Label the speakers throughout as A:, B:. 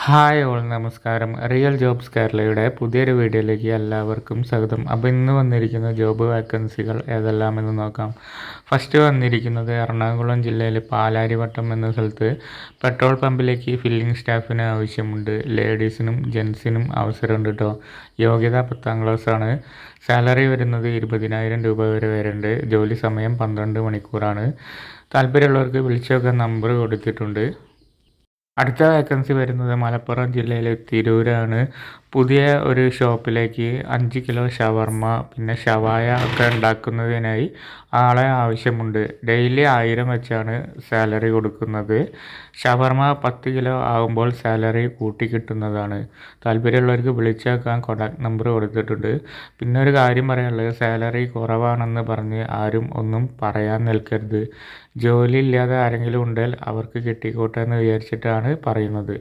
A: Hi all നമസ്കാരം. Real jobs കേരളയുടെ പുതിയൊരു വീഡിയോയിലേക്ക് എല്ലാവർക്കും സ്വാഗതം. അപ്പോൾ ഇന്ന് വന്നിരിക്കുന്ന ജോബ് വാക്കൻസികൾ ഏതെല്ലാമെന്ന് നോക്കാം. ഫസ്റ്റ് വന്നിരിക്കുന്നത് എറണാകുളം ജില്ലയിലെ പാലാരിവട്ടം എന്ന സ്ഥലത്ത് പെട്രോൾ പമ്പിലേക്ക് ഫില്ലിംഗ് സ്റ്റാഫിന് ആവശ്യമുണ്ട്. ലേഡീസിനും ജെൻസിനും അവസരമുണ്ട് കേട്ടോ. യോഗ്യത 10ാം ക്ലാസ്സാണ്. സാലറി വരുന്നത് 20,000 രൂപ വരെ വരുന്നുണ്ട്. ജോലി സമയം 12 മണിക്കൂറാണ്. താല്പര്യമുള്ളവർക്ക് വിളിച്ചു നോക്കാൻ നമ്പർ കൊടുത്തിട്ടുണ്ട്. അടുത്ത വേക്കൻസി വരുന്നത് മലപ്പുറം ജില്ലയിലെ തിരൂരാണ്. പുതിയ ഒരു ഷോപ്പിലേക്ക് 5 കിലോ ഷവർമ പിന്നെ ഷവായ ഒക്കെ ഉണ്ടാക്കുന്നതിനായി ആളെ ആവശ്യമുണ്ട്. ഡെയിലി 1000 വെച്ചാണ് സാലറി കൊടുക്കുന്നത്. ഷവർമ 10 കിലോ ആകുമ്പോൾ സാലറി കൂട്ടി കിട്ടുന്നതാണ്. താല്പര്യമുള്ളവർക്ക് വിളിച്ചേക്കാൻ കോൺടാക്ട് നമ്പർ കൊടുത്തിട്ടുണ്ട്. പിന്നെ ഒരു കാര്യം പറയാനുള്ളത്, സാലറി കുറവാണെന്ന് പറഞ്ഞ് ആരും ഒന്നും പറയാൻ നിൽക്കരുത്. ജോലി ഇല്ലാതെ ആരെങ്കിലും ഉണ്ടെങ്കിൽ അവർക്ക് കിട്ടിക്കോട്ടെ എന്ന് വിചാരിച്ചിട്ടാണ് പറയുന്നത്.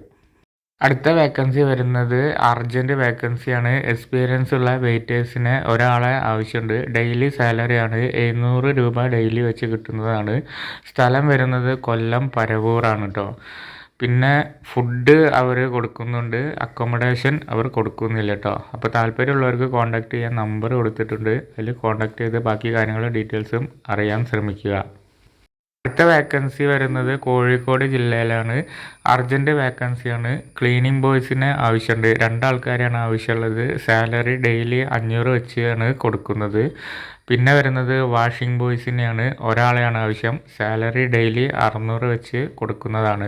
A: അടുത്ത വേക്കൻസി വരുന്നത് അർജൻറ്റ് വേക്കൻസിയാണ്. എക്സ്പീരിയൻസ് ഉള്ള വെയിറ്റേഴ്സിന് ഒരാളെ ആവശ്യമുണ്ട്. ഡെയിലി സാലറിയാണ് 700 രൂപ ഡെയിലി വെച്ച് കിട്ടുന്നതാണ്. സ്ഥലം വരുന്നത് കൊല്ലം പരവൂറാണ് കേട്ടോ. പിന്നെ ഫുഡ് അവർ കൊടുക്കുന്നുണ്ട്, അക്കോമഡേഷൻ അവർ കൊടുക്കുന്നില്ല കേട്ടോ. അപ്പോൾ താല്പര്യമുള്ളവർക്ക് കോൺടാക്ട് ചെയ്യാൻ നമ്പർ കൊടുത്തിട്ടുണ്ട്. അതിൽ കോൺടാക്ട് ചെയ്ത് ബാക്കി കാര്യങ്ങളും ഡീറ്റെയിൽസും അറിയാൻ ശ്രമിക്കുക. അടുത്ത വേക്കൻസി വരുന്നത് കോഴിക്കോട് ജില്ലയിലാണ്. അർജൻറ്റ് വേക്കൻസിയാണ്. ക്ലീനിങ് ബോയ്സിന് ആവശ്യമുണ്ട്. 2 ആൾക്കാരെയാണ് ആവശ്യമുള്ളത്. സാലറി ഡെയിലി 500 വെച്ചാണ് കൊടുക്കുന്നത്. പിന്നെ വരുന്നത് വാഷിംഗ് ബോയ്സിനെയാണ്. ഒരാളെയാണ് ആവശ്യം. സാലറി ഡെയിലി 600 വെച്ച് കൊടുക്കുന്നതാണ്.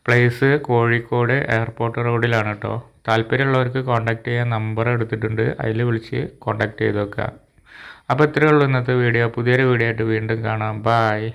A: പ്ലേസ് കോഴിക്കോട് എയർപോർട്ട് റോഡിലാണ് കേട്ടോ. താല്പര്യമുള്ളവർക്ക് കോൺടാക്ട് ചെയ്യാൻ നമ്പർ എടുത്തിട്ടുണ്ട്. അതിൽ വിളിച്ച് കോൺടാക്ട് ചെയ്ത് നോക്കുക. അപ്പോൾ ഇത്രയേ ഉള്ളൂ ഇന്നത്തെ വീഡിയോ. പുതിയൊരു വീഡിയോ ആയിട്ട് വീണ്ടും കാണാം. ബായ്.